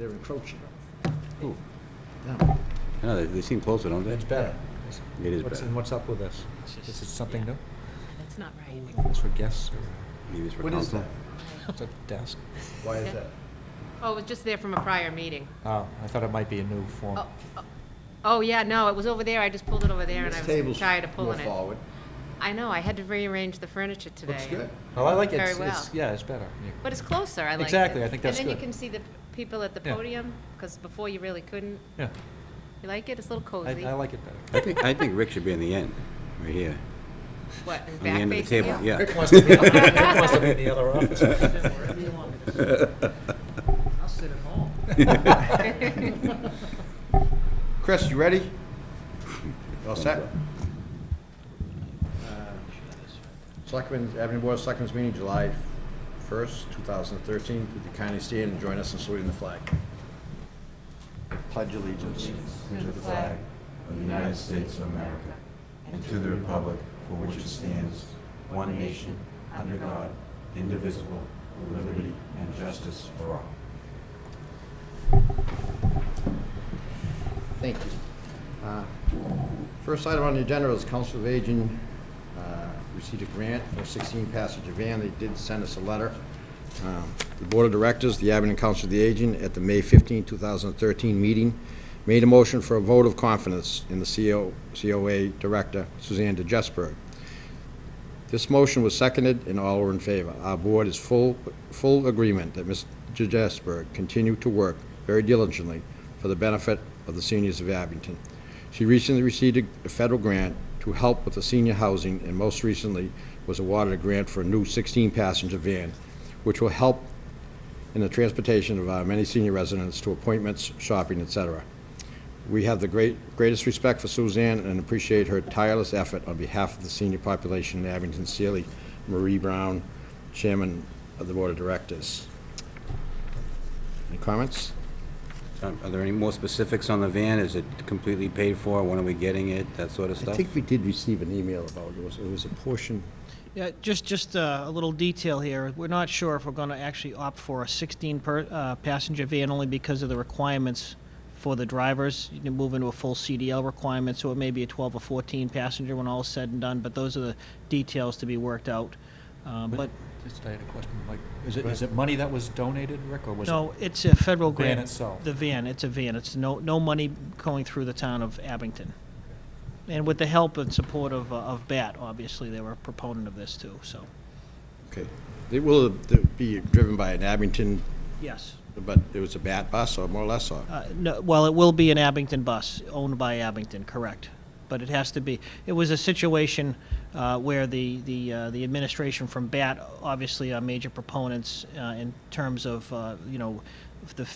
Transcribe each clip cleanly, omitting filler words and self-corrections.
they're encroaching. Ooh. Yeah. No, they seem closer, don't they? It's better. It is better. And what's up with this? Is it something new? That's not right. It's for guests or Maybe it's for What is council. that? it's a desk? Why is that? Oh, it was just there from a prior meeting. Oh, I thought it might be a new form. Oh, yeah, no, it was over there. I just pulled it over there and I This was table's tired of pulling more it. forward. I know, I had to rearrange the furniture today. Looks good. Well, I like it. Very well. Yeah, it's better. But it's closer, I like it. Exactly, I think that's And then good. you can see the people at the Yeah. podium, because before you really couldn't. Yeah, You like it? It's a little cozy. I like it better. I think Rick should be in the end, right here, What, in on the back end of the facing table. you? Yeah. Rick wants to be, Rick wants to be in the other office. I'll sit at home. Chris, you ready? All set? Selectmen, Abington Board of Selectmen's meeting, July 1st, 2013. Would you kindly stand and join us in saluting the flag? Pledge allegiance. To the flag of the United States of America and to the republic for which it stands, one nation, under God, indivisible, with liberty and justice for all. Thank you. First item on the agenda is Council of Aging received a grant for a 16-passenger van. They did send us a letter. The Board of Directors, the Abington Council of the Aging, at the May 15, 2013 meeting, made a motion for a vote of confidence in the COA Director, Suzanne DeJessberg. This motion was seconded and all were in favor. Our board is full agreement that Ms. DeJessberg continue to work very diligently for the benefit of the seniors of Abington. She recently received a federal grant to help with the senior housing and most recently was awarded a grant for a new 16-passenger van, which will help in the transportation of our many senior residents to appointments, shopping, etc. We have the greatest respect for Suzanne and appreciate her tireless effort on behalf of the senior population in Abington. Sincerely, Marie Brown, Chairman of the Board of Directors. Any comments? Are there any more specifics on the van? Is it completely paid for? When are we getting it? That sort of I stuff? think we did receive an email about it. It was a portion. Yeah, just a little detail here. We're not sure if we're going to actually opt for a 16-passenger van only because of the requirements for the drivers. You can move into a full CDL requirement, so it may be a 12 or 14-passenger when all is said and done, but those are the details to be worked out. But Just, I had a question, like, is it money that was donated, Rick, or was it? no, it's a federal Van grant. itself. The van, it's a van. It's no money going through the town of Abington. And with the help and support of BAT, obviously, they were a proponent of this too, so, Okay. It will be driven by an Abington, yes. but it was a BAT bus, or more or less, or? No, well, it will be an Abington bus, owned by Abington, correct. But it has to be, it was a situation where the administration from BAT obviously are major proponents in terms of, the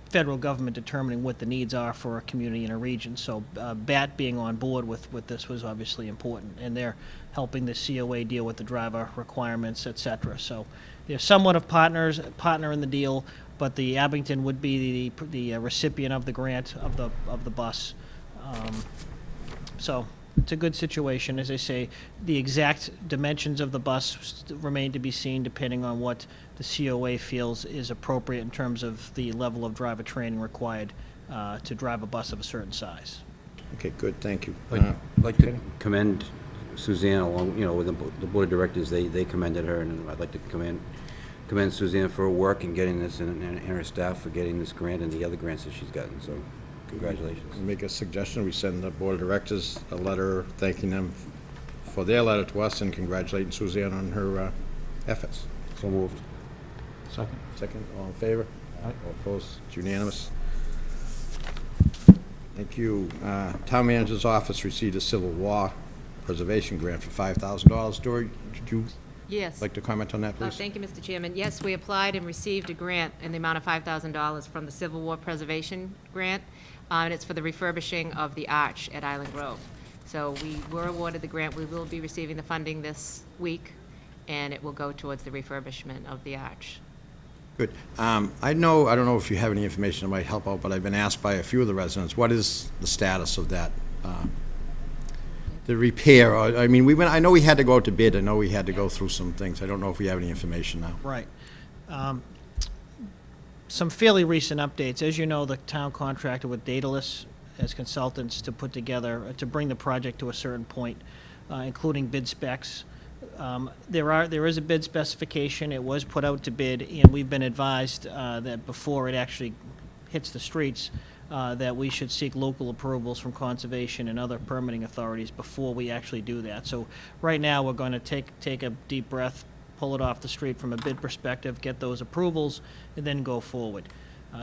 federal government determining what the needs are for a community in a region. So BAT being on board with this was obviously important, and they're helping the COA deal with the driver requirements, et cetera. So they're somewhat of partner in the deal, but the Abington would be the recipient of the grant of the bus. So it's a good situation. As I say, the exact dimensions of the bus remain to be seen depending on what the COA feels is appropriate in terms of the level of driver training required to drive a bus of a certain size. Okay, good, thank you. I'd like to commend Suzanne along, with the Board of Directors. They commended her, and I'd like to commend Suzanne for her work in getting this, and her staff for getting this grant and the other grants that she's gotten, so congratulations. Make a suggestion, we send the Board of Directors a letter thanking them for their letter to us and congratulating Suzanne on her efforts. So moved. Second. Second, all in favor? Aye. All opposed? It's unanimous. Thank you. Town Manager's Office received a Civil War Preservation Grant for $5,000. Dory, did you Yes. like to comment on that, please? Thank you, Mr. Chairman. Yes, we applied and received a grant in the amount of $5,000 from the Civil War Preservation Grant, and it's for the refurbishing of the arch at Island Grove. So we were awarded the grant. We will be receiving the funding this week, and it will go towards the refurbishment of the arch. Good. I don't know if you have any information that might help out, but I've been asked by a few of the residents, what is the status of that? The repair, I mean, I know we had to go out to bid, I know we had to go through some things, I don't know if we have any information now. Right. some fairly recent updates. As you know, the town contracted with Daedalus as consultants to put together, to bring the project to a certain point, including bid specs. There is a bid specification. It was put out to bid, and we've been advised that before it actually hits the streets, that we should seek local approvals from conservation and other permitting authorities before we actually do that. So right now, we're going to take a deep breath, pull it off the street from a bid perspective, get those approvals, and then go forward.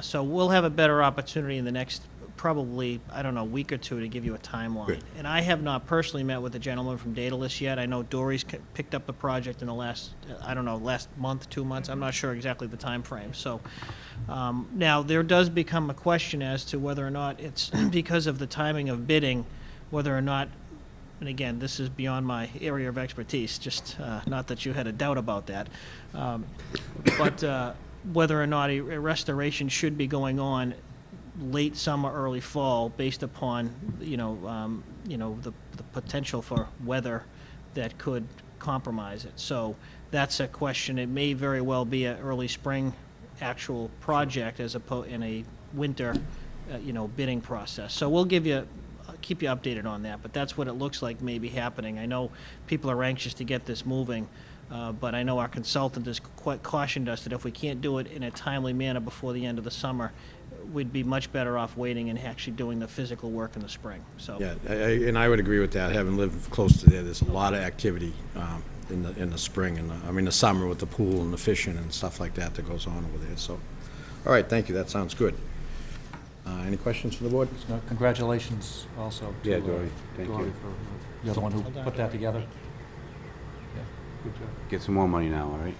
So we'll have a better opportunity in the next, probably, I don't know, week or two to give you a timeline. Good. And I have not personally met with the gentleman from Daedalus yet. I know Dory's picked up the project in the last, I don't know, last month, 2 months. I'm not sure exactly the time frame. So now there does become a question as to whether or not it's because of the timing of bidding, whether or not, and again, this is beyond my area of expertise, just not that you had a doubt about that, but whether or not a restoration should be going on late summer, early fall, based upon the potential for weather that could compromise it. So that's a question. It may very well be an early spring actual project as opposed in a winter, bidding process. So we'll keep you updated on that. But that's what it looks like may be happening. I know people are anxious to get this moving. But I know our consultant has quite cautioned us that if we can't do it in a timely manner before the end of the summer, we'd be much better off waiting and actually doing the physical work in the spring. So Yeah, and I would agree with that. Having lived close to there, there's a lot of activity in the spring and the summer with the pool and the fishing and stuff like that goes on over there. So, all right, thank you. That sounds good. Any questions for the board? No, congratulations also to Yeah, Dory, thank Dory you. for, you're the one who put that together. Yeah, good job. Get some more money now, all right?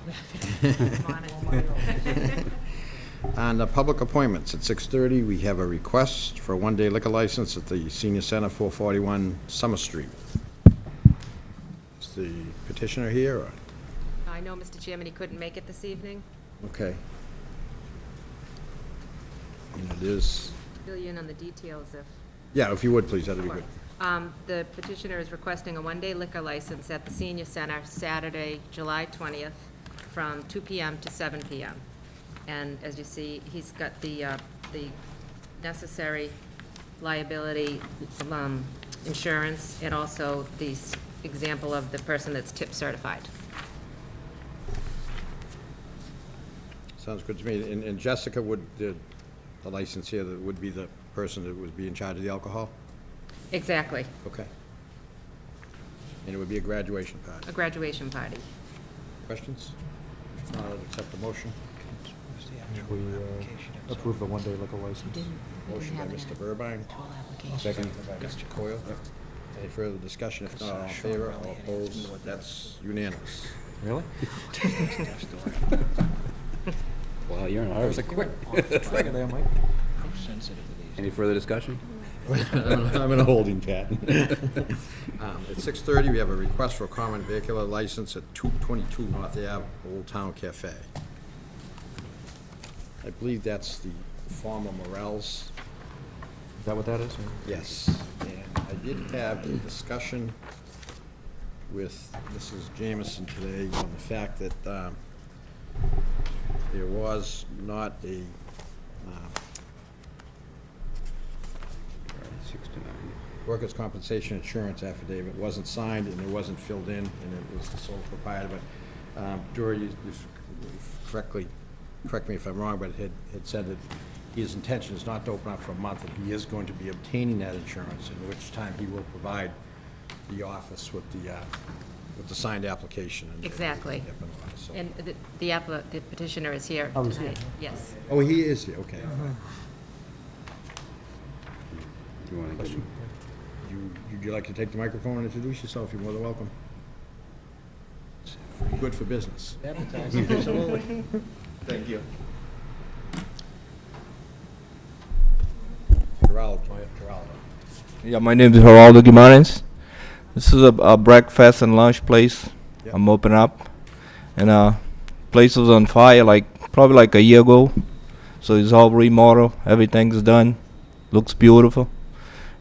On the public appointments, at 6:30, we have a request for a one-day liquor license at the Senior Center, 441 Summer Street. Is the petitioner here, or? I know, Mr. Chairman, he couldn't make it this evening. Okay. And it is, Fill you in on the details if... yeah, if you would, please, that'd be good. The petitioner is requesting a one-day liquor license at the Senior Center Saturday, July 20th, from 2 p.m. to 7 p.m. And as you see, he's got the necessary liability insurance and also the example of the person that's tip certified. Sounds good to me. And Jessica, would the license here, that would be the person that would be in charge of the alcohol? Exactly, Okay. And it would be a graduation party. a graduation party. Questions? If not, I'd accept the motion. We approve the one-day liquor license. Motion by Mr. Burbine, second by Mr. Coyle. Any further discussion? If not, all in favor, all opposed, that's unanimous. Really? Well, you're in a That was a hurry. quick trigger there, Mike. how sensitive it is. Any further discussion? I'm in a holding pattern. At 6:30, we have a request for a common vehicular license at 222 North Ave, Old Town Cafe. I believe that's the former Morels. Is that what that is? Yes. And I did have a discussion with Mrs. Jamison today on the fact that there was not a 6 to 9. workers' compensation insurance affidavit wasn't signed and it wasn't filled in, and it was the sole proprietor. But Dory, you correct me if I'm wrong, but had said that his intention is not to open up for a month, and he is going to be obtaining that insurance, in which time he will provide the office with the signed application. Exactly. So- And the petitioner is here Oh, he's tonight. here. Yes. Oh, he is here, okay. Do you want to get him? Would you like to take the microphone and introduce yourself? You're more than welcome. Good for business. Advertising, absolutely. Thank you. Geraldo. Yeah, my name is Geraldo Guimarães. This is a breakfast and lunch place. Yep. I'm open up, and place was on fire probably like a year ago. So it's all remodeled. Everything's done. Looks beautiful,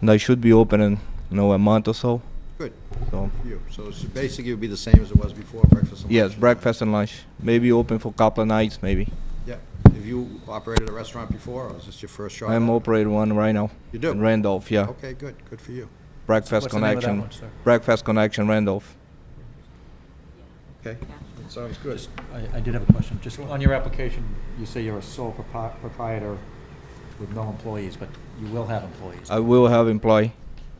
and I should be open in a month or so. Good. So For you. So it's basically it would be the same as it was before, breakfast and lunch? yes, breakfast and lunch. Maybe open for a couple of nights, maybe. Yeah. Have you operated a restaurant before, or is this your first shot? I'm operating one right now. You do? In Randolph, yeah. Okay, good. Good for you. Breakfast What's the name of that Connection. one, sir? Breakfast Connection, Randolph. Okay, that sounds good. I did have a question. Just on your application, you say you're a sole proprietor with no employees, but you will have employees. I will have employee.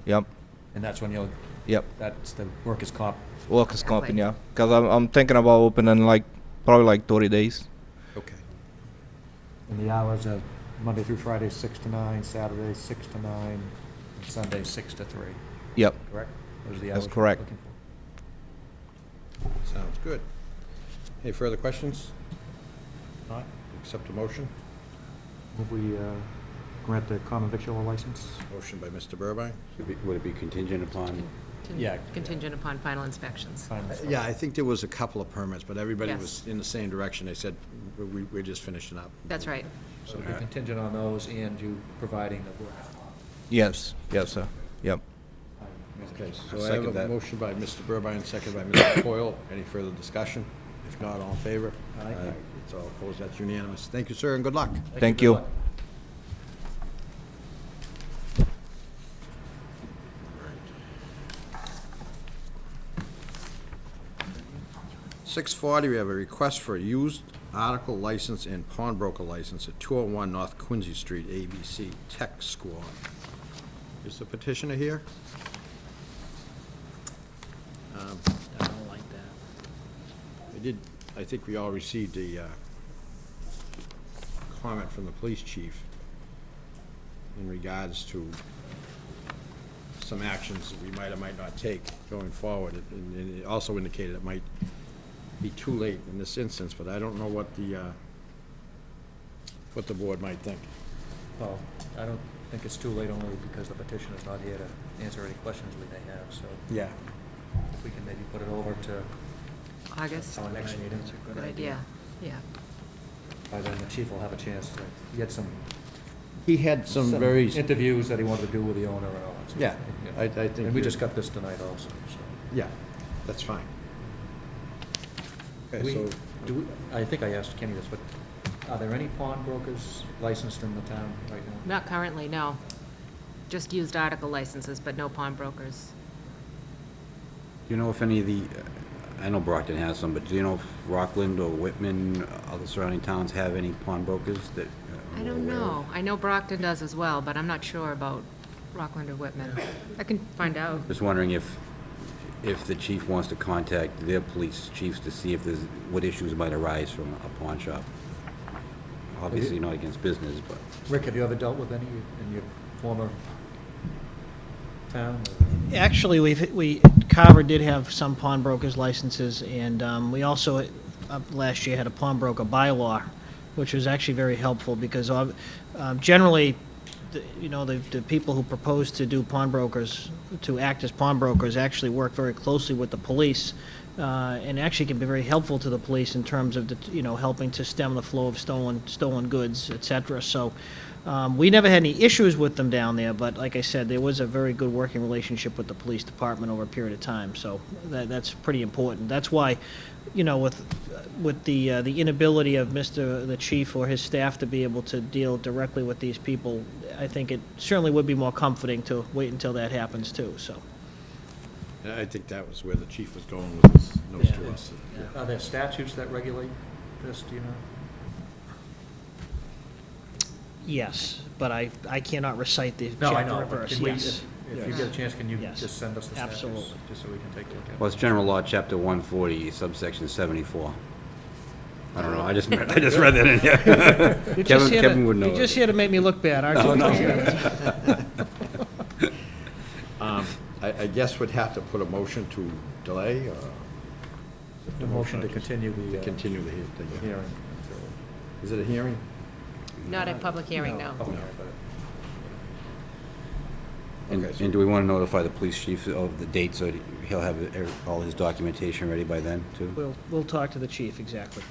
Yep, And that's when you'll, yep. that's the workers' comp. Workers' Exactly. company, yeah. Because I'm thinking about opening like probably like 30 days. Okay. And the hours are Monday through Friday, 6 to 9, Saturday, 6 to 9, and Sunday, 6 to 3, Yep. correct? Those are the That's hours you're correct. looking for. Sounds good. Any further questions? Not? Accept a motion? Move we grant the common victular license? Motion by Mr. Burbine. Would it be contingent upon, Yeah. Contingent upon final inspections. Yeah, I think there was a couple of permits, but everybody Yes. was in the same direction. They said, we're just finishing up. That's right. So it'd be contingent on those and you providing the work. Yes, yes, sir. Yep. Okay, so I'll I have second a that. motion by Mr. Burbine, second by Mr. Coyle. Any further discussion? If not, all in favor? Aye. It's all opposed, that's unanimous. Thank you, sir, and good luck. Thank Good you. luck. 6:40, we have a request for a used article license and pawnbroker license at 201 North Quincy Street, ABC Tech Squad. Is the petitioner here? I don't like that. I think we all received a comment from the police chief in regards to some actions that we might or might not take going forward. And it also indicated it might be too late in this instance, but I don't know what the board might think. Well, I don't think it's too late only because the petitioner's not here to answer any questions we may have, so Yeah. if we can maybe put it over to August, our next meeting. good idea, yeah. By then, the chief will have a chance to, he had some He had some very, interviews that he wanted to do with the owner and all that. sort of yeah, thing, I think. And we you're- just got this tonight also, so. Yeah, that's fine. Okay, We, so, I think I asked Kenny this, but are there any pawnbrokers licensed in the town right now? Not currently, no. Just used article licenses, but no pawnbrokers. do you know if any of the, I know Brockton has some, but do you know if Rockland or Whitman, other surrounding towns have any pawnbrokers that? I we're don't aware of? know. I know Brockton does as well, but I'm not sure about Rockland or Whitman. I can find out. Just wondering if the chief wants to contact their police chiefs to see if there's, what issues might arise from a pawn shop. Obviously not against business, but. Rick, have you ever dealt with any in your former town? Actually, Carver did have some pawnbrokers licenses, and we also, last year, had a pawnbroker bylaw, which was actually very helpful, because generally, the people who propose to do pawnbrokers, to act as pawnbrokers, actually work very closely with the police, and actually can be very helpful to the police in terms of, helping to stem the flow of stolen goods, et cetera. So we never had any issues with them down there, but like I said, there was a very good working relationship with the police department over a period of time, so that's pretty important. That's why, with the inability of the chief or his staff to be able to deal directly with these people, I think it certainly would be more comforting to wait until that happens too, so. I think that was where the chief was going with his notes to Yeah. us. Are there statutes that regulate this, do you know? Yes, but I cannot recite the No, I chapter know, and but verse, can we, yes. if you get a chance, can you Yes. just send us the statutes? Absolutely. Just so we can take a look at it? Well, it's General Law, Chapter 140, subsection 74. I don't know, I just read that in here. You're just here Kevin would know You're just it. here to make me look bad, aren't you? I guess we'd have to put a motion to delay, or The motion to continue the continue the hearing. Is it a hearing? Not a public hearing, no. Public hearing, but And Okay, so- and do we want to notify the police chief of the date, so he'll have all his documentation ready by then, too? We'll talk to the chief, exactly.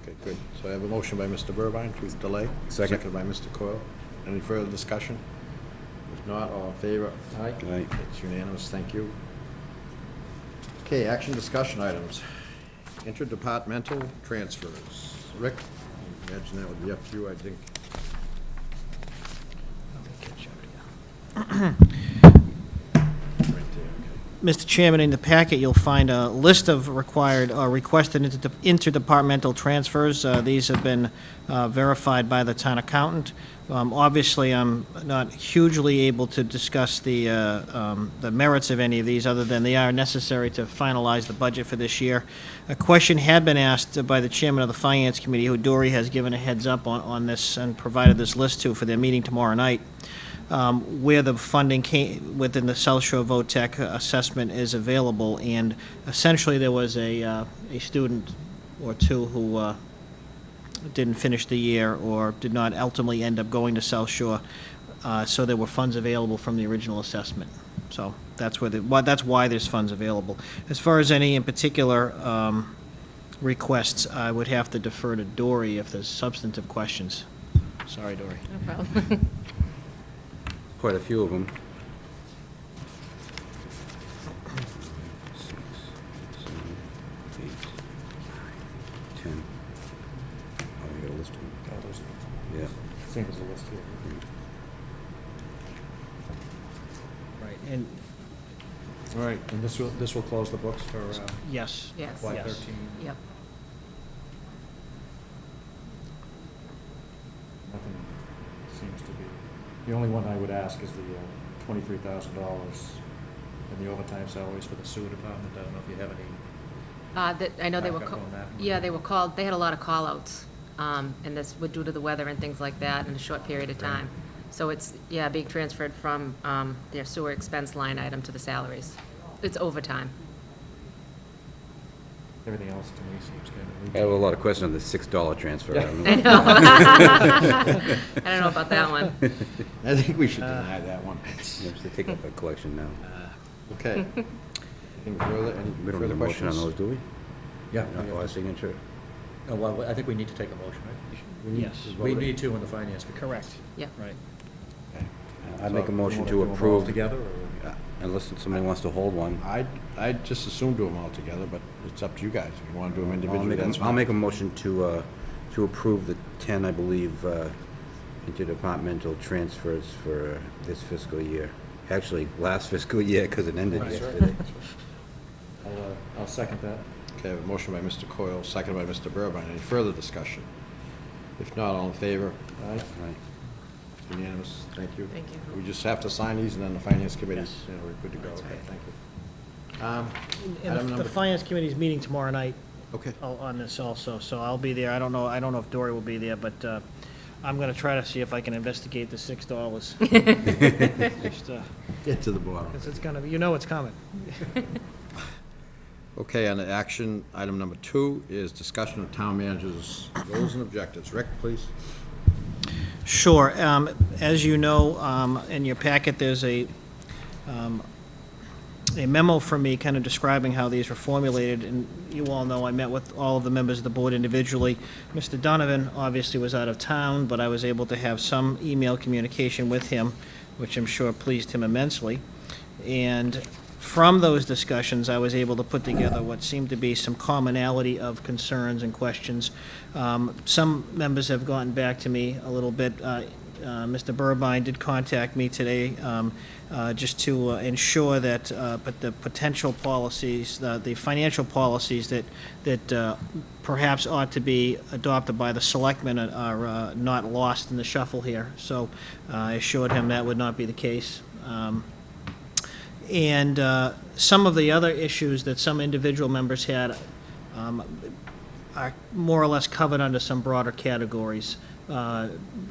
Okay, good. So I have a motion by Mr. Burbine to delay. Second. Seconded by Mr. Coyle. Any further discussion? If not, all in favor? Aye. Right. It's unanimous, thank you. Okay, action discussion items. Interdepartmental transfers. Rick, imagine that would be up to you, I think. Right there, okay. Mr. Chairman, in the packet, you'll find a list of required or requested interdepartmental transfers. These have been verified by the town accountant. Obviously, I'm not hugely able to discuss the merits of any of these, other than they are necessary to finalize the budget for this year. A question had been asked by the chairman of the Finance Committee, who Dory has given a heads up on this and provided this list to for their meeting tomorrow night. Where the funding came within the South Shore VOTEC assessment is available, and essentially there was a student or two who didn't finish the year or did not ultimately end up going to South Shore, so there were funds available from the original assessment. So that's that's why there's funds available. As far as any in particular requests, I would have to defer to Dory if there's substantive questions. Sorry, Dory. No problem. Quite a few of them. 6, 7, 8, 9, 10. Oh, you got a list of them. Oh, those are Yeah. same as the list here. Right, and All right, and this will close the books for yes. Yes. FY Yes. 13. Yep. Nothing seems to be. The only one I would ask is the $23,000 in the overtime salaries for the sewer department. I don't know if you have any. I know they were, Backup on that? yeah, they were called, they had a lot of call-outs, and this was due to the weather and things like that in a short period of time. So it's, yeah, being transferred from their sewer expense line item to the salaries. It's overtime. Everything else to me seems kind I have a lot of questions on the $6 transfer. I don't know. I know. I don't know about that one. I think we should deny that one. You have to take up a collection now. Okay. Anything further, any We don't further need a motion on questions? those, do we? Yeah. Not for our signature? Oh, well, I think we need to take a motion, right? Yes. We need to in the finance committee. Correct. Yep. Right. I'd make a So, motion You to wanna do them all approve, together, or? unless somebody wants to hold one. I'd just assume do them all together, but it's up to you guys. If you want to do them I'll individually, make that's a- fine. I'll make a motion to approve the 10, I believe, interdepartmental transfers for this fiscal year. Actually, last fiscal year, because it ended That's right. yesterday. I'll second that. Okay, I have a motion by Mr. Coyle, seconded by Mr. Burbine. Any further discussion? If not, all in favor? Aye. Right. Unanimous, thank you. Thank you. We just have to sign these, and then the Finance Committee, Yes. we're good to go. That's Okay, right. thank you. And Item the number- Finance Committee's meeting tomorrow night Okay. on this also, so I'll be there. I don't know if Dory will be there, but I'm gonna try to see if I can investigate the $6. Just, Get to the bottom. 'cause it's gonna be, you know it's coming. Okay, on the action, item number 2 is discussion of town manager's goals and objectives. Rick, please. Sure. As you know, in your packet, there's a memo from me kind of describing how these were formulated, and you all know I met with all of the members of the board individually. Mr. Donovan obviously was out of town, but I was able to have some email communication with him, which I'm sure pleased him immensely. And from those discussions, I was able to put together what seemed to be some commonality of concerns and questions. Some members have gotten back to me a little bit. Mr. Burbine did contact me today just to ensure that but the potential policies, the financial policies that perhaps ought to be adopted by the selectmen are not lost in the shuffle here. So I assured him that would not be the case. And some of the other issues that some individual members had are more or less covered under some broader categories.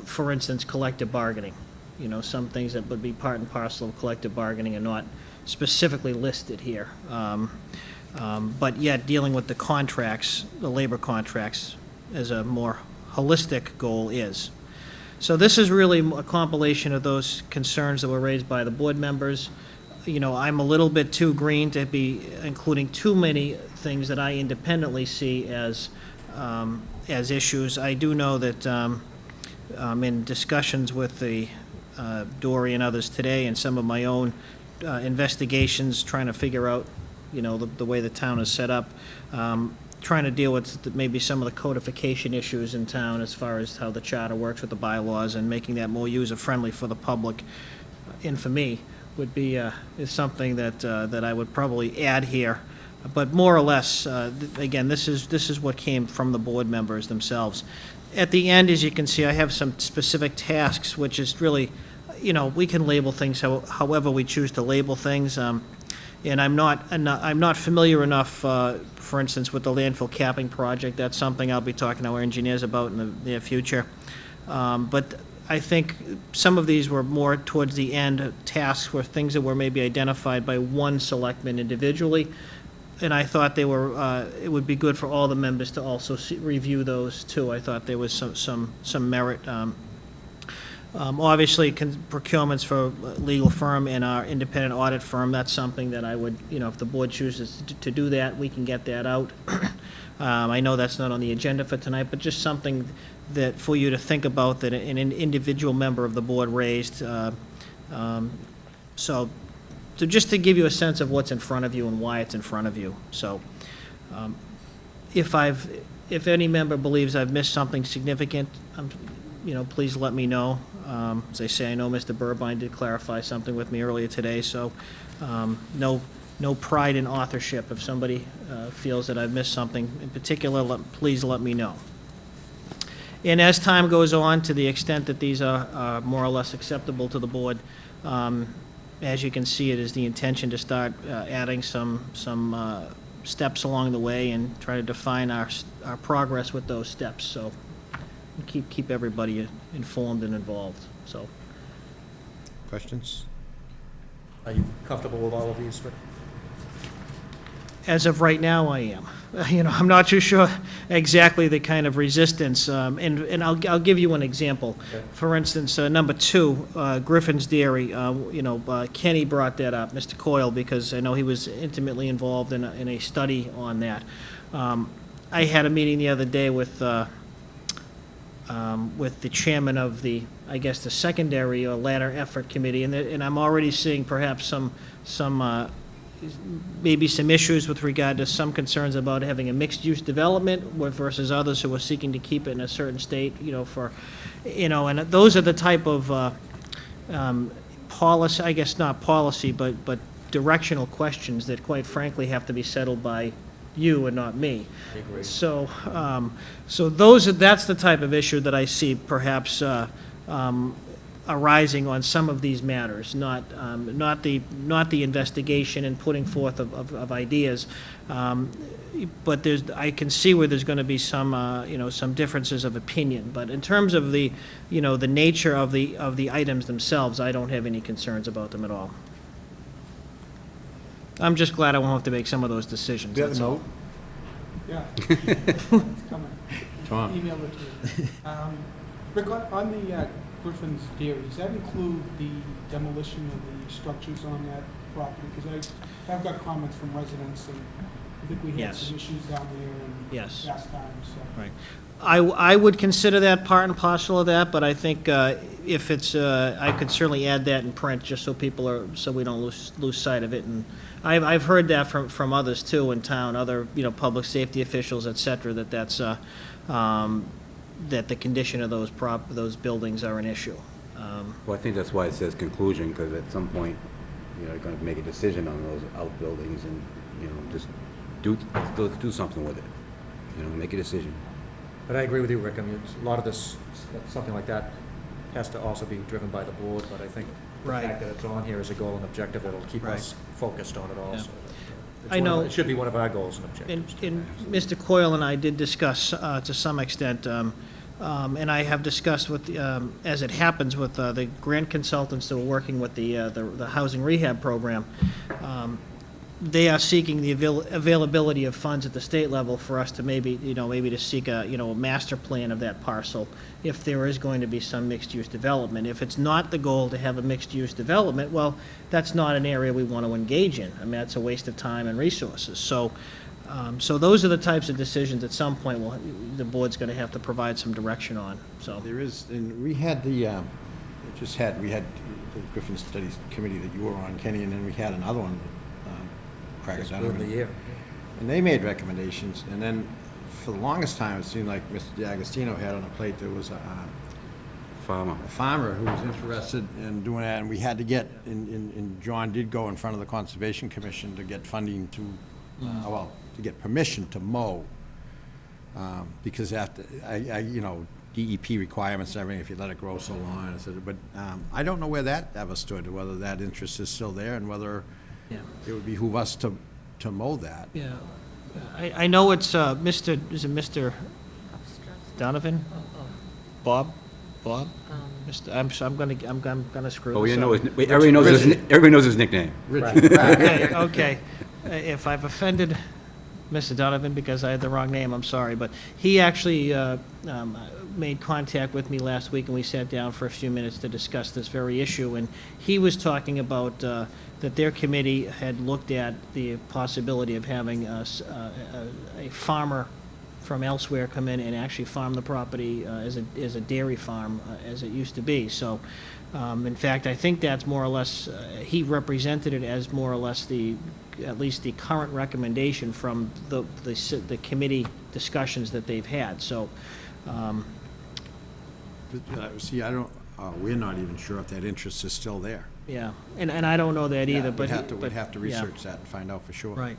For instance, collective bargaining. You know, some things that would be part and parcel of collective bargaining are not specifically listed here. But yet, dealing with the contracts, the labor contracts, as a more holistic goal is. So this is really a compilation of those concerns that were raised by the board members. You know, I'm a little bit too green to be including too many things that I independently see as issues. I do know that in discussions with the Dory and others today, and some of my own investigations trying to figure out, you know, the way the town is set up, trying to deal with maybe some of the codification issues in town as far as how the charter works with the bylaws and making that more user-friendly for the public and for me would be, is something that, that I would probably add here. But more or less, again, this is what came from the board members themselves. At the end, as you can see, I have some specific tasks, which is really, you know, we can label things however we choose to label things. And I'm not familiar enough, for instance, with the landfill capping project. That's something I'll be talking to our engineers about in the near future. But I think some of these were more towards the end. Tasks were things that were maybe identified by one selectman individually. And I thought they were, it would be good for all the members to also review those too. I thought there was some merit. Obviously, procurements for legal firm and our independent audit firm, that's something that I would, you know, if the board chooses to do that, we can get that out. I know that's not on the agenda for tonight, but just something that, for you to think about, that an individual member of the board raised. So just to give you a sense of what's in front of you and why it's in front of you. So if any member believes I've missed something significant, you know, please let me know. As I say, I know Mr. Burbine did clarify something with me earlier today, so no pride in authorship. If somebody feels that I've missed something in particular, please let me know. And as time goes on, to the extent that these are more or less acceptable to the board, as you can see, it is the intention to start adding some steps along the way and try to define our progress with those steps. So keep everybody informed and involved. So, Questions? Are you comfortable with all of these, Rick? as of right now, I am. You know, I'm not too sure exactly the kind of resistance, and I'll give you an example. Okay. For instance, number 2, Griffin's Dairy, you know, Kenny brought that up, Mr. Coyle, because I know he was intimately involved in a study on that. I had a meeting the other day with the chairman of the, I guess, the secondary or ladder effort committee, and I'm already seeing perhaps maybe some issues with regard to some concerns about having a mixed-use development versus others who are seeking to keep it in a certain state, you know, for, you know, and those are the type of policy, I guess not policy, but directional questions that, quite frankly, have to be settled by you and not me. I agree. So, that's the type of issue that I see perhaps arising on some of these matters, not the investigation and putting forth of ideas, but I can see where there's going to be some you know, some differences of opinion. But in terms of the, you know, the nature of the items themselves, I don't have any concerns about them at all. I'm just glad I won't have to make some of those decisions. Do you have a that's all. note? Yeah. It's coming. Tom? Email it to you. Rick, on the Griffin's Dairy, does that include the demolition of the structures on that property? Because I have got comments from residents, and I think we had Yes. some issues down there in Yes. past times, so. Right. I would consider that part and parcel of that, but I think if it's, I could certainly add that in print, just so so we don't lose sight of it. And I've heard that from others too in town, other, you know, public safety officials, et cetera, that's that the condition of those buildings are an issue. Well, I think that's why it says conclusion, because at some point, you know, you're going to make a decision on those outbuildings and, you know, just do something with it. You know, make a decision. But I agree with you, Rick. I mean, a lot of this, something like that, has to also be driven by the board, but I think the Right. fact that it's on here as a goal and objective, it'll keep Right. us focused on it also. It's I one of- know- It should be one of our goals and objectives. And Mr. Coyle and I did discuss, to some extent, and I have discussed with, as it happens, with the grant consultants that were working with the housing rehab program. They are seeking the availability of funds at the state level for us to maybe to seek a master plan of that parcel if there is going to be some mixed-use development. If it's not the goal to have a mixed-use development, well, that's not an area we want to engage in. I mean, that's a waste of time and resources. So those are the types of decisions at some point the board's going to have to provide some direction on. So There is, and we had we had the Griffin Studies Committee that you were on, Kenny, and then we had another one, Craig, Just I within don't the know. year. and they made recommendations, and then for the longest time, it seemed like Mr. DiAgostino had on a plate, there was Farmer. a farmer who was interested in doing that, and we had to get, and John did go in front of the Conservation Commission to get funding to, well, to get permission to mow. Because after, you know, DEP requirements and everything, if you let it grow so long, I said, but I don't know where that ever stood, whether that interest is still there, and whether Yeah. it would behoove us to mow that. Yeah. I know it's Mr., is it Mr. Donovan? Bob? I'm gonna screw Oh, this you up. know, everybody knows his nickname. Okay, okay. If I've offended Mr. Donovan because I had the wrong name, I'm sorry, but he actually made contact with me last week, and we sat down for a few minutes to discuss this very issue, and he was talking about that their committee had looked at the possibility of having a farmer from elsewhere come in and actually farm the property as a dairy farm, as it used to be. So, in fact, I think that's more or less, he represented it as more or less at least the current recommendation from the committee discussions that they've had. So, See, I don't, we're not even sure if that interest is still there. yeah, and I don't know that either, but. We'd have to yeah. research that and find out for sure. Right.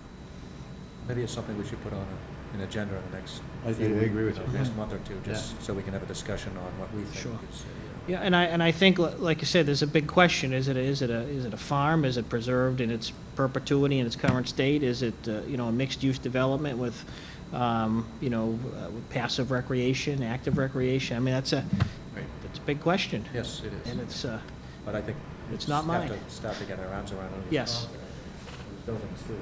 Maybe it's something we should put on an agenda in the next. I agree with you. Next month or two, just so we can have a discussion on what we think. Sure. is, Yeah, and I think, like I said, there's a big question. Is it a farm? Is it preserved in its perpetuity in its current state? Is it, you know, a mixed-use development with, you know, passive recreation, active recreation? I mean, that's a big question. Yes, it is. And it's, But I think. it's not mine. Have to start to get our arms around it. Yes. Buildings too,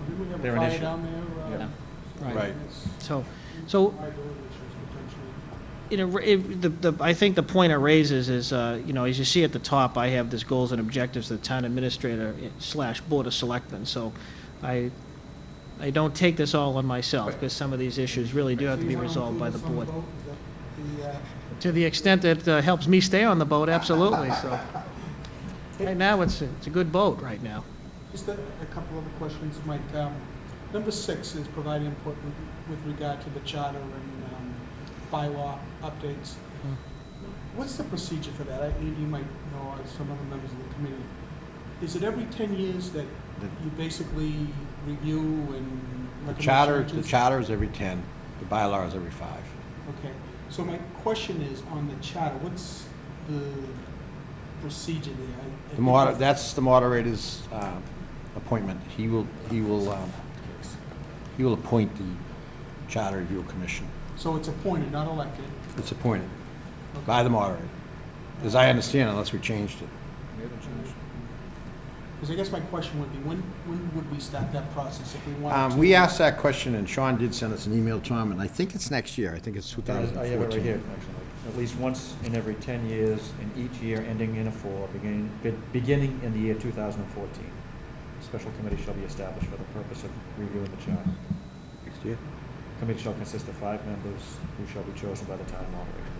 Did we have They're a an fire issue. down there? Yeah. Right. So, Liability issues potentially. you know, I think the point it raises is, you know, as you see at the top, I have this goals and objectives of the town administrator / board of selectmen. So I don't take this all on myself, because some of these issues really do have to be resolved by the board. To the extent that it helps me stay on the boat, absolutely, so. Right now, it's a good boat right now. Just a couple other questions, Mike. Number 6 is provide input with regard to the charter and bylaw updates. What's the procedure for that? You might know, as some other members of the committee. Is it every 10 years that you basically review and recommend changes? The charter is every 10, the bylaw is every 5. Okay, so my question is, on the charter, what's the procedure there? That's the moderator's appointment. He will appoint the Charter Review Commission. So it's appointed, not elected? It's appointed by the moderator, as I understand, unless we changed it. Because I guess my question would be, when would we start that process if we wanted to? We asked that question, and Sean did send us an email, Tom, and I think it's next year. I think it's I have it right here, 2014. actually. At least once in every 10 years, in each year ending in a 4, beginning in the year 2014. A special committee shall be established for the purpose of reviewing the charter. Next year. Committee shall consist of 5 members who shall be chosen by the town moderator.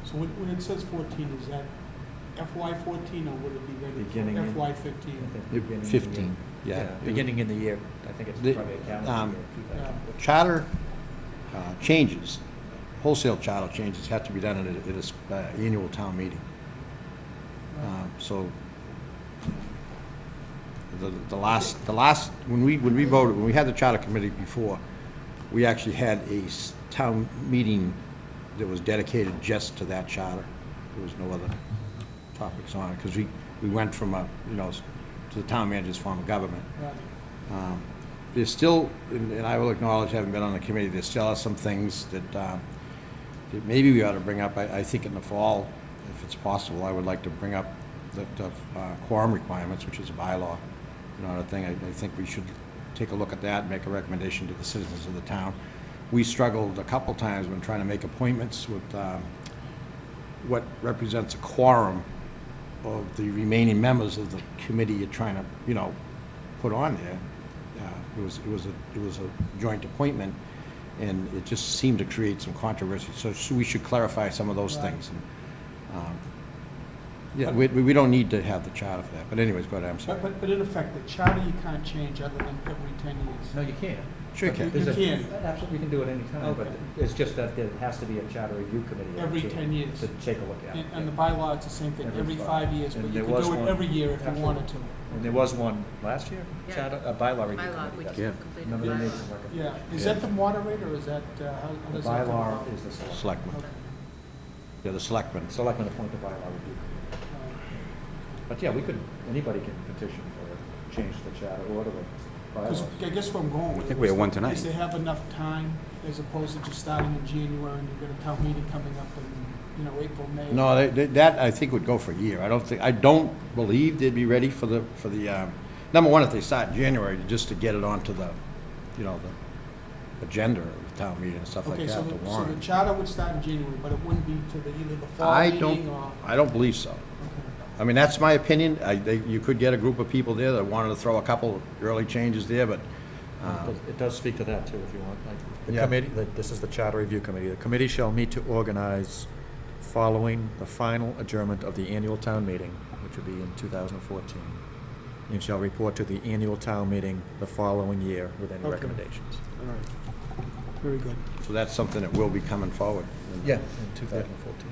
So when it says 14, is that FY 14, or would it be ready Beginning in- for FY I 15? think beginning in the 15, year. yeah. Beginning in the year, I think it's The- probably a calendar year, 2014. Charter changes, wholesale charter changes have to be done at an annual town meeting. So the last, when we voted, when we had the charter committee before, we actually had a town meeting that was dedicated just to that charter. There was no other topics on it, because we went from to the town manager's form of government. Right. There's still, and I will acknowledge, having been on the committee, there still are some things that maybe we ought to bring up. I think in the fall, if it's possible, I would like to bring up the quorum requirements, which is a bylaw, a thing. I think we should take a look at that and make a recommendation to the citizens of the town. We struggled a couple times when trying to make appointments with what represents a quorum of the remaining members of the committee you're trying to, put on there. It was a joint appointment, and it just seemed to create some controversy. So we should clarify some of those Right. things. And, Yeah, we don't need to have the charter for that, but anyways, go ahead, I'm sorry. But in effect, the charter you can't change other than every 10 years. No, you can't. Sure you But can. there's a- You can. Absolutely, you can do it anytime, but Okay. it's just that there has to be a charter review committee. Every to- 10 years. To take a look at it. And the bylaw, it's the same thing, Every every five. 5 years, And but there you could was do it one- every year if you Absolutely. wanted to. And there was one last year, Yeah. charter, a bylaw review Bylaw, committee. we that's- just Yeah. completed Remember the they made bylaw. some recommendations. Yeah, is that the moderator, or is that, how The does that come bylaw about? is the select. Selectmen. Yeah, the selectmen. Selectmen appoint the bylaw review committee. But yeah, anybody can petition for a change to the charter or the Because bylaws. I guess where I'm going with think it we have is one that- tonight. Is they have enough time, as opposed to just starting in January, and you've got a town meeting coming up in, April, May? No, that I think would go for a year. I don't believe they'd be ready for the, number one, if they start in January, just to get it onto the, the agenda of the town meeting and stuff like Okay, that, so the the warrant. charter would start in January, but it wouldn't be to either the fall I meeting or? don't believe so. Okay. I mean, that's my opinion. You could get a group of people there that wanted to throw a couple early changes there, but, It does speak to that too, if you want. Like, the Yeah. committee, this is the charter review committee. The committee shall meet to organize following the final adjournment of the annual town meeting, which will be in 2014, and shall report to the annual town meeting the following year with any Okay. recommendations. All right. Very good. so that's something that will be coming forward. In 2014.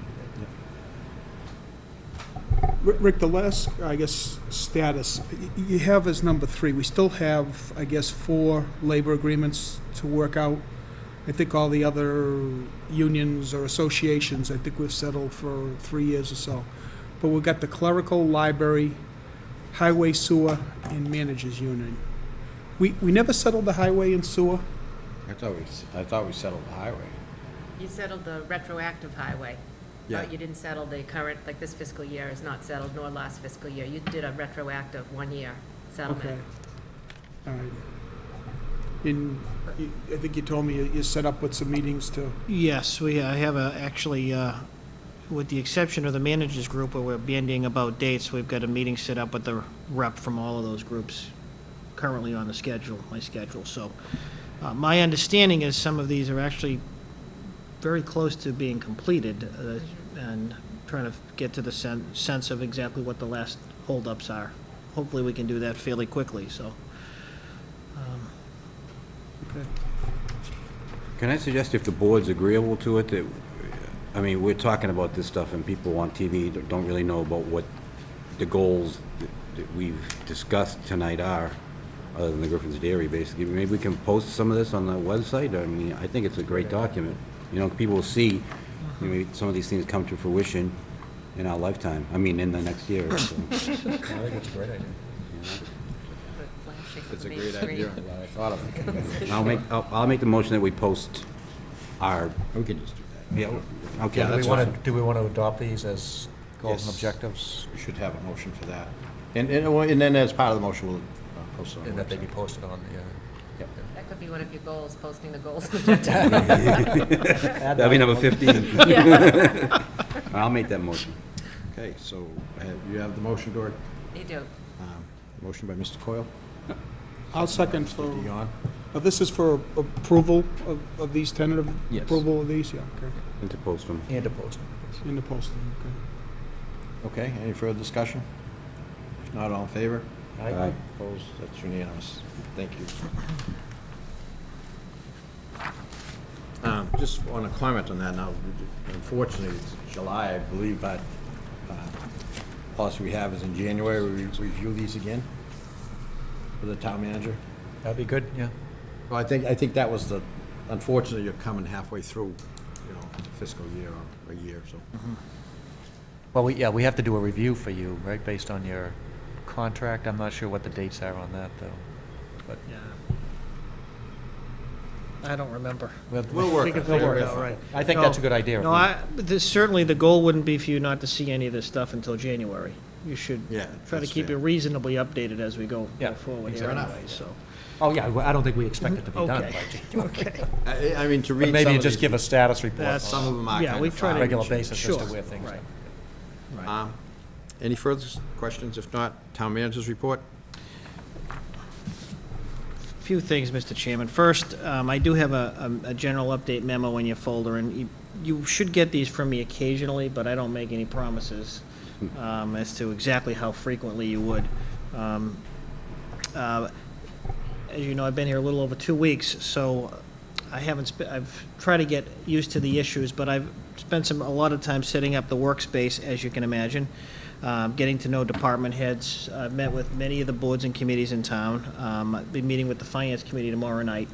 Rick, the last, I guess, status, you have as number 3, we still have, I guess, 4 labor agreements to work out. I think all the other unions or associations, I think we've settled for 3 years or so. But we've got the clerical, library, highway, sewer, and managers union. We never settled the highway and sewer? I thought we settled the highway. You settled the retroactive highway. Yeah. But you didn't settle the current, like this fiscal year is not settled, nor last fiscal year. You did a retroactive 1-year Okay. settlement. All right. I think you told me you set up with some meetings to, Yes, I have actually, with the exception of the managers group where we're bandying about dates, we've got a meeting set up with the rep from all of those groups currently on my schedule. So my understanding is some of these are actually very close to being completed, and trying to get to the sense of exactly what the last holdups are. Hopefully, we can do that fairly quickly, so. okay. Can I suggest if the board's agreeable to it, that, I mean, we're talking about this stuff and people on TV that don't really know about what the goals that we've discussed tonight are, other than the Griffin's Dairy, basically. Maybe we can post some of this on the website. I mean, I think it's a great document. People will see, some of these things come to fruition in our lifetime. I mean, in the next year. So. I think it's a great idea. It's a great idea. I'm glad I thought of it. I'll make the motion that we post our, We can just do that. yeah, okay. Yeah, that's fine. Do we want to adopt these as goals and Yes. objectives? We should have a motion for that. And then as part of the motion, we'll post it on the And that they website. be posted on the, That could be one of your goals, posting the goals and objectives. That'll be number 15. Yeah, I'll make that motion. Okay, so you have the motion, Dory? you do. Motion by Mr. Coyle. I'll second for, Mr. Dion. This is for approval of these, tentative Yes. approval of these, yeah, okay. And to post them. and to post them. In the posting, okay. Okay, any further discussion? If not, all in favor? Aye. Opposed? That's unanimous. Thank you. Just on a comment on that now, unfortunately, it's July, I believe, but policy we have is in January, we review these again for the town manager. That'd be good, yeah. Well, I think that was unfortunately, you're coming halfway through, the fiscal year or a year, so. Well, we have to do a review for you, right, based on your contract. I'm not sure what the dates are on that, though. But Yeah. I don't remember. We'll work We can on it. figure it We'll out, work right. I think that's a good idea. No, certainly the goal wouldn't be for you not to see any of this stuff until January. You should Yeah, try to that's keep it fair. reasonably updated as we go Yeah, forward here fair enough. anyway, so. Oh, yeah, I don't think we expect it to be done Okay. by January. Okay. I mean, to read But maybe some you of just these- give a status report That's- Some of them are Yeah, kind we of try to- on a regular fine. basis as Sure. to where things Right. are. Right. Any further questions? If not, town manager's report? Few things, Mr. Chairman. First, I do have a general update memo in your folder, and you should get these from me occasionally, but I don't make any promises. as to exactly how frequently you would. As you know, I've been here a little over 2 weeks, so I haven't. I've tried to get used to the issues, but I've spent a lot of time setting up the workspace, as you can imagine, getting to know department heads. I've met with many of the boards and committees in town. I'll be meeting with the finance committee tomorrow night.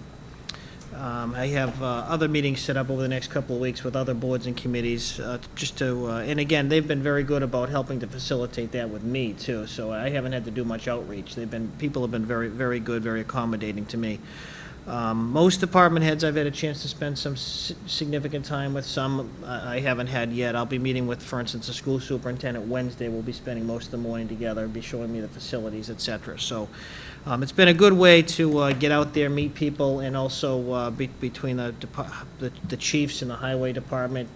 I have other meetings set up over the next couple of weeks with other boards and committees, just to, and again, they've been very good about helping to facilitate that with me, too, so I haven't had to do much outreach. People have been very, very good, very accommodating to me. Most department heads I've had a chance to spend some significant time with. Some I haven't had yet. I'll be meeting with, for instance, the school superintendent Wednesday. We'll be spending most of the morning together, be showing me the facilities, et cetera. So it's been a good way to get out there, meet people, and also between the chiefs and the highway department,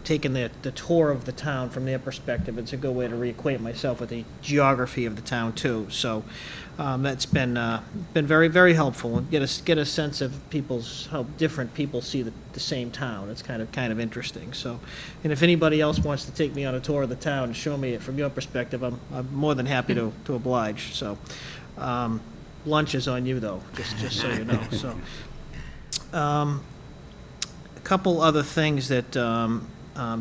taking the tour of the town from their perspective. It's a good way to reacquaint myself with the geography of the town too. So that's been very, very helpful, and get a sense of how different people see the same town. It's kind of interesting. So, and if anybody else wants to take me on a tour of the town and show me it from your perspective, I'm more than happy to oblige. So, lunch is on you though, just so you know. So. A couple other things that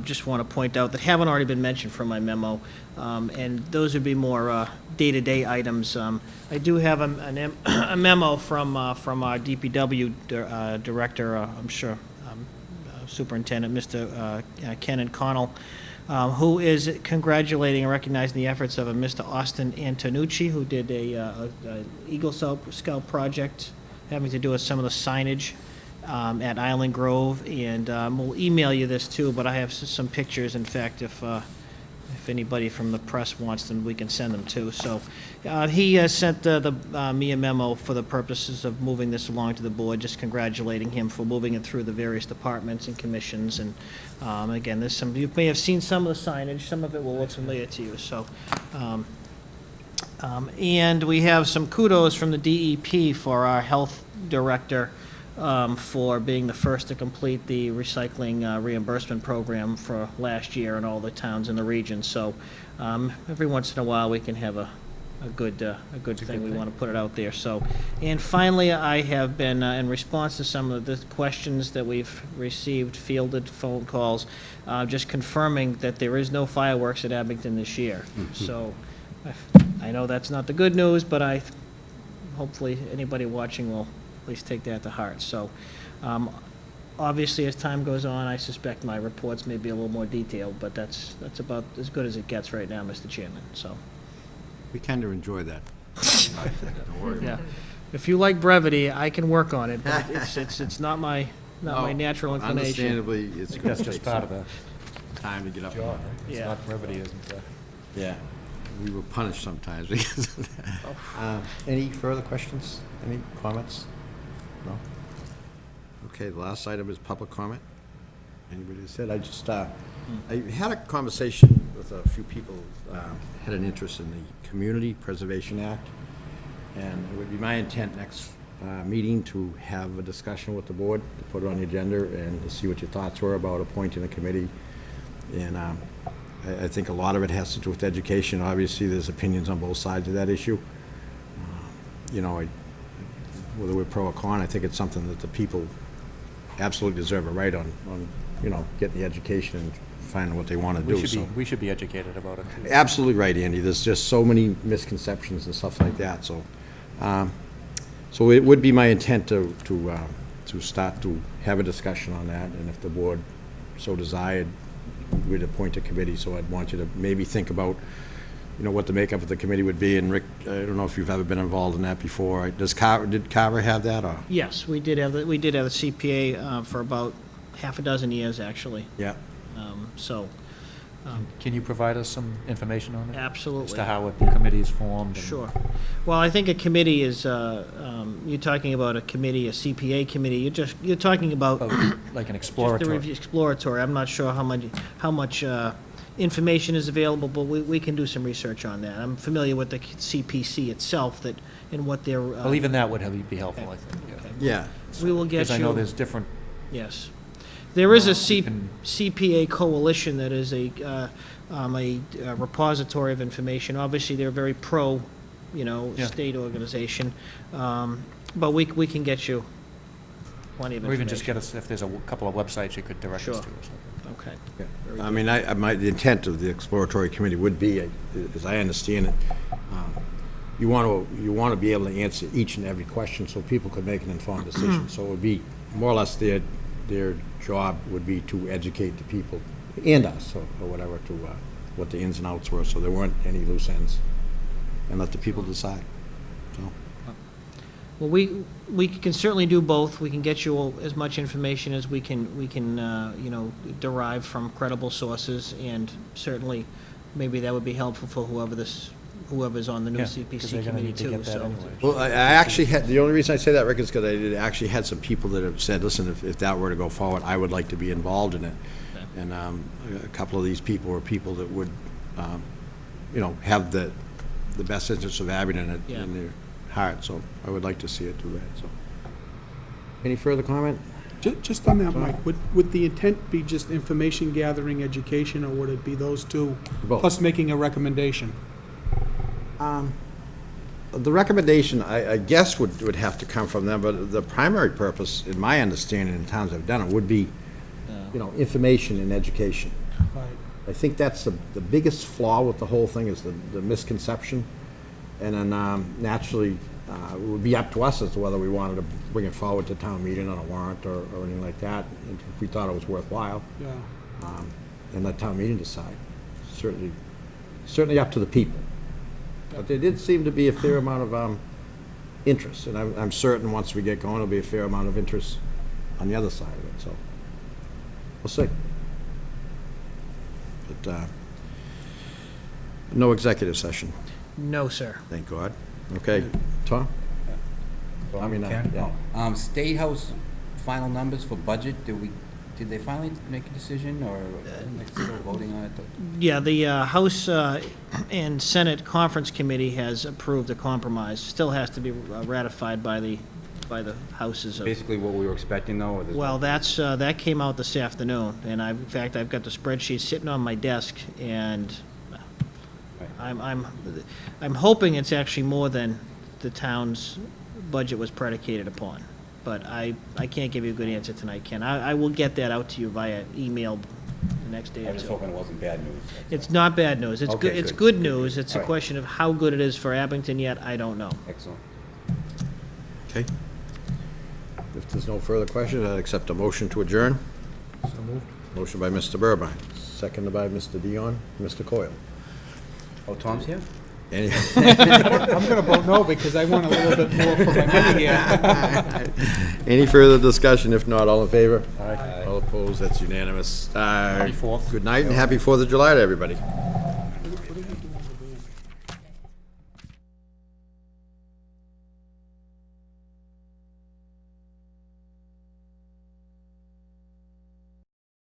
just want to point out that haven't already been mentioned from my memo, and those would be more day-to-day items. I do have a memo from our DPW director, I'm sure, Superintendent, Mr. Ken Connell, who is congratulating and recognizing the efforts of a Mr. Austin Antonucci, who did a Eagle Scout project having to do with some of the signage at Island Grove, and we'll email you this too, but I have some pictures. In fact, if anybody from the press wants them, we can send them too. So he sent me a memo for the purposes of moving this along to the board, just congratulating him for moving it through the various departments and commissions. And again, there's you may have seen some of the signage, some of it will look familiar to you. So and we have some kudos from the DEP for our health director, for being the first to complete the recycling reimbursement program for last year in all the towns in the region. So every once in a while we can have a good thing. We want to put it out there. So, and finally, I have been in response to some of the questions that we've received, fielded phone calls, just confirming that there is no fireworks at Abington this year. So I know that's not the good news, but hopefully anybody watching will at least take that to heart. So obviously, as time goes on, I suspect my reports may be a little more detailed, but that's about as good as it gets right now, Mr. Chairman. So We kind of enjoy that. Don't worry about it. If you like brevity, I can work on it, but it's not my natural inclination. Understandably, it's I think going that's to just take part some of the time to get up. job, right? It's Yeah. not, brevity isn't, Yeah, we were punished sometimes because of that. Any further questions? Any comments? No? Okay, the last item is public comment. Anybody that said, I had a conversation with a few people, had an interest in the Community Preservation Act, and it would be my intent next meeting to have a discussion with the board, to put it on the agenda and to see what your thoughts were about appointing a committee. And I think a lot of it has to do with education. Obviously, there's opinions on both sides of that issue. Whether we're pro or con, I think it's something that the people absolutely deserve a right on getting the education and finding what they want to do. we should be educated about it. Absolutely right, Andy. There's just so many misconceptions and stuff like that. So, so it would be my intent to start to have a discussion on that, and if the board so desired, we'd appoint a committee. So I'd want you to maybe think about, what the makeup of the committee would be. And Rick, I don't know if you've ever been involved in that before. Did Carver have that, or? Yes, we did have the CPA for about half a dozen years, actually. Yeah. Can you provide us some information on it? Absolutely. As to how a committee is formed? and- Sure. Well, I think a committee is, you're talking about a committee, a CPA committee, you're talking about Like an just exploratory? the exploratory. I'm not sure how much information is available, but we can do some research on that. I'm familiar with the CPC itself, and what their. Well, even that would be helpful, I think. Okay. Yeah. We will get you. Because I know there's different, Yes. There is a can- CPA coalition that is a repository of information. Obviously, they're very pro, Yeah. state organization. But we can get you plenty of information. Or even just get us, if there's a couple of websites you could direct us to Sure. or something. Okay. I mean, the intent of the exploratory committee would be, as I understand it, you want to be able to answer each and every question so people could make an informed decision. So it would be, more or less, their job would be to educate the people and us, or whatever, to what the ins and outs were, so there weren't any loose ends, and let the people decide, so. Well, we can certainly do both. We can get you as much information as we can derive from credible sources, and certainly, maybe that would be helpful for whoever's on the new Yeah, 'cause CPC they're gonna committee need to too, get that so. anyway. Well, I actually had, the only reason I say that, Rick, is because I actually had some people that have said, listen, if that were to go forward, I would like to be involved in it. Okay. And a couple of these people were people that would, have the best interests of Abington Yeah. in their heart, so I would like to see it do that, so. Any further comment? Just on that, Mike, would the intent be just information gathering, education, or would it be those two, Both. plus making a recommendation? The recommendation, I guess, would have to come from them, but the primary purpose, in my understanding, in towns I've done it, would be, information and education. Right. I think that's the biggest flaw with the whole thing, is the misconception. And then naturally, it would be up to us as to whether we wanted to bring it forward to town meeting on a warrant or anything like that, if we thought it was worthwhile, Yeah. and let town meeting decide. Certainly up to the people. But there did seem to be a fair amount of interest, and I'm certain once we get going, there'll be a fair amount of interest on the other side of it, so we'll see. But no executive session, No, sir. thank God. Okay, Tom? I mean, yeah. State House final numbers for budget, did they finally make a decision, or are they still voting on it? Yeah, the House and Senate Conference Committee has approved a compromise. Still has to be ratified by the houses of. Basically what we were expecting, though, or there's? Well, that came out this afternoon, and in fact, I've got the spreadsheet sitting on my desk, and I'm hoping it's actually more than the town's budget was predicated upon. But I can't give you a good answer tonight, Ken. I will get that out to you via email the next day or I'm just two. hoping it wasn't bad news. It's not bad news. It's Okay, good. It's good. good news. It's a All right. question of how good it is for Abington yet. I don't know. Excellent. Okay. If there's no further questions, I'd accept a motion to adjourn. So moved. Motion by Mr. Burbine, seconded by Mr. Dion, Mr. Coyle. Oh, Tom's here? Any I'm gonna vote no, because I want a little bit more for my money here. Any further discussion? If not, all in favor? Aye. All opposed? That's unanimous. Happy 4th. Good night and happy 4th of July to everybody.